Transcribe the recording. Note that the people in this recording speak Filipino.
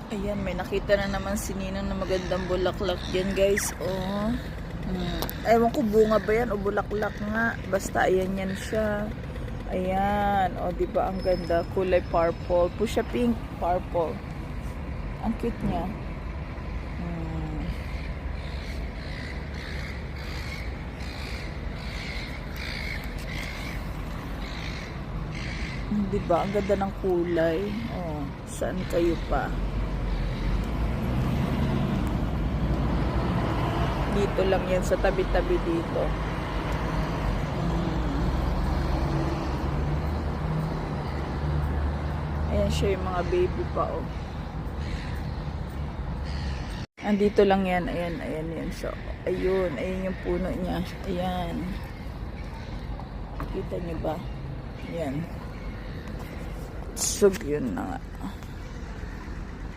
Ayan, may nakita na naman si Ninong na magandang bulaklak dyan, guys. Oh. Ewan ko, bunga ba yan o bulaklak nga. Basta, ayan yan siya. Ayan. O, diba ang ganda? Kulay purple. Pusha pink, purple. Ang cute niya. Diba? Ang ganda ng kulay. Oh, saan kayo pa? Dito lang yan sa tabi-tabi dito. Ayan siya yung mga baby pa, oh. Andito lang yan. Ayan, ayan yan. So, ayun. Ayun yung puno niya. Ayan. Kita niyo ba? Ayan. So, yun na nga.